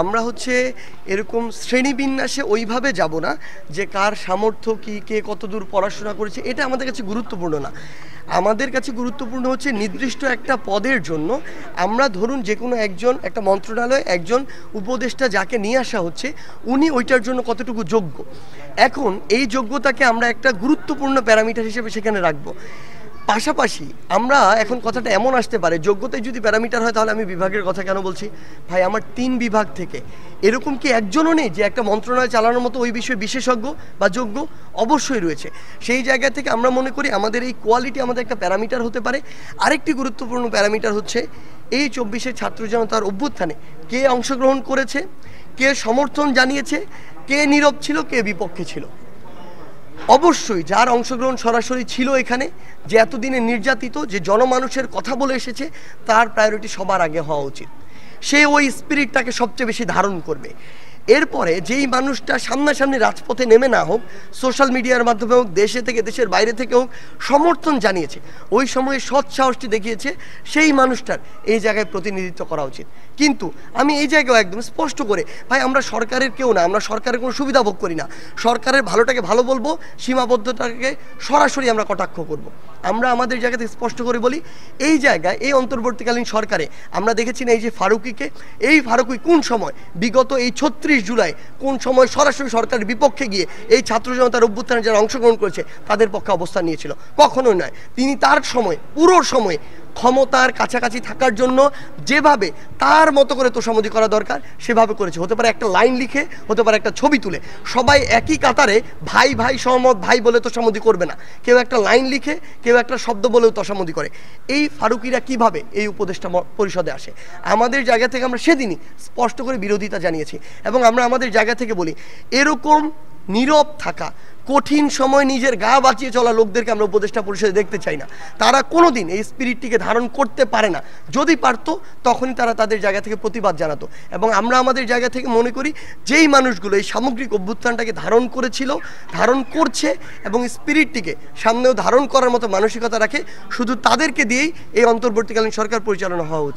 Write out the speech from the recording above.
আমরা হচ্ছে এরকম শ্রেণীবিন্যাসে ওইভাবে যাব না যে কার সামর্থ্য কী, কে কতদূর পড়াশোনা করেছে, এটা আমাদের কাছে গুরুত্বপূর্ণ না। আমাদের কাছে গুরুত্বপূর্ণ হচ্ছে নির্দিষ্ট একটা পদের জন্য আমরা ধরুন যে কোনো একজন, একটা মন্ত্রণালয়ে একজন উপদেষ্টা যাকে নিয়ে আসা হচ্ছে, উনি ওইটার জন্য কতটুকু যোগ্য। এখন এই যোগ্যতাকে আমরা একটা গুরুত্বপূর্ণ প্যারামিটার হিসেবে সেখানে রাখবো। পাশাপাশি আমরা এখন কথাটা এমন আসতে পারে, যোগ্যতায় যদি প্যারামিটার হয় তাহলে আমি বিভাগের কথা কেন বলছি? ভাই, আমার 3 বিভাগ থেকে এরকম কি একজনও নেই যে একটা মন্ত্রণালয় চালানোর মতো ওই বিষয়ে বিশেষজ্ঞ বা যোগ্য? অবশ্যই রয়েছে। সেই জায়গা থেকে আমরা মনে করি আমাদের এই কোয়ালিটি আমাদের একটা প্যারামিটার হতে পারে। আরেকটি গুরুত্বপূর্ণ প্যারামিটার হচ্ছে এই 24-এর ছাত্র জনতার অভ্যুত্থানে কে অংশগ্রহণ করেছে, কে সমর্থন জানিয়েছে, কে নীরব ছিল, কে বিপক্ষে ছিল। অবশ্যই যার অংশগ্রহণ সরাসরি ছিল এখানে, যে এতদিনে নির্যাতিত, যে জনমানুষের কথা বলে এসেছে, তার প্রায়োরিটি সবার আগে হওয়া উচিত। সে ওই স্পিরিটটাকে সবচেয়ে বেশি ধারণ করবে। এরপরে যেই মানুষটা সামনাসামনি রাজপথে নেমে না হোক, সোশ্যাল মিডিয়ার মাধ্যমে হোক, দেশে থেকে দেশের বাইরে থেকে হোক, সমর্থন জানিয়েছে, ওই সময়ে সৎ সাহসটি দেখিয়েছে, সেই মানুষটার এই জায়গায় প্রতিনিধিত্ব করা উচিত। কিন্তু আমি এই জায়গায় একদম স্পষ্ট করে, ভাই, আমরা সরকারের কেউ না, আমরা সরকারের কোনো সুবিধা ভোগ করি না। সরকারের ভালোটাকে ভালো বলবো, সীমাবদ্ধতাকে সরাসরি আমরা কটাক্ষ করব। আমরা আমাদের জায়গাতে স্পষ্ট করে বলি, এই জায়গায় এই অন্তর্বর্তীকালীন সরকারে আমরা দেখেছি না, এই যে ফারুকিকে, এই ফারুকি কোন সময়, বিগত এই 36 জুলাই কোন সময় সরাসরি সরকারের বিপক্ষে গিয়ে এই ছাত্র জনতার অভ্যুত্থানে যারা অংশগ্রহণ করেছে তাদের পক্ষে অবস্থান নিয়েছিল? কখনোই নয়। তিনি তার সময়, পুরো সময় ক্ষমতার কাছাকাছি থাকার জন্য যেভাবে তার মতো করে তোষামোদি করা দরকার সেভাবে করেছে। হতে পারে একটা লাইন লিখে, হতে পারে একটা ছবি তুলে, সবাই একই কাতারে ভাই ভাই সহমত ভাই বলে তোষামোদি করবে না। কেউ একটা লাইন লিখে, কেউ একটা শব্দ বলেও তোষামোদি করে। এই ফারুকিরা কিভাবে এই উপদেষ্টা পরিষদে আসে? আমাদের জায়গা থেকে আমরা সেদিনই স্পষ্ট করে বিরোধিতা জানিয়েছি এবং আমরা আমাদের জায়গা থেকে বলি, এরকম নীরব থাকা, কঠিন সময় নিজের গা বাঁচিয়ে চলা লোকদেরকে আমরা উপদেষ্টা পরিষদে দেখতে চাই না। তারা কোনোদিন এই স্পিরিটটিকে ধারণ করতে পারে না। যদি পারতো তখনই তারা তাদের জায়গা থেকে প্রতিবাদ জানাতো। এবং আমরা আমাদের জায়গা থেকে মনে করি, যেই মানুষগুলো এই সামগ্রিক অভ্যুত্থানটাকে ধারণ করেছিল, ধারণ করছে এবং স্পিরিটটিকে সামনেও ধারণ করার মতো মানসিকতা রাখে, শুধু তাদেরকে দিয়েই এই অন্তর্বর্তীকালীন সরকার পরিচালনা হওয়া উচিত।